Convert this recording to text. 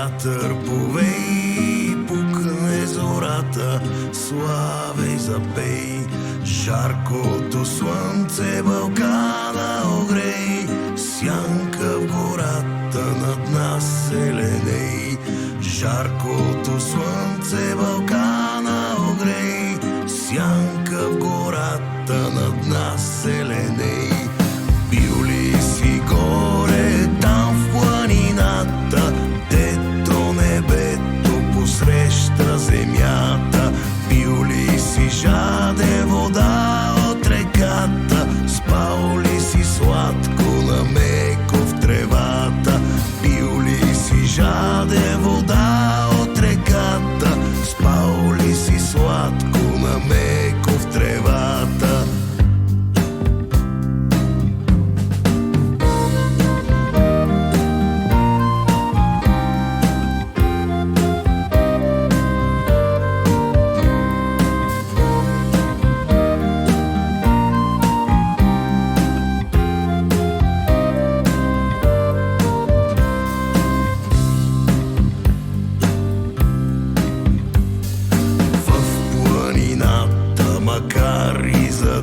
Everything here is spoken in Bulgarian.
вятър повей, пукне зората, славей запей. Жаркото слънце Балкана огрей, сянка в гората над нас селеней. Жаркото слънце Балкана огрей, сянка в гората над нас селеней. Бил ли си горе там в планината, дето небето посреща земята? Бил ли си жаден вода от реката, спал ли си сладко на меко в тревата? Бил ли си жаден вода от реката, спал ли си сладко на меко в тревата? Макар и за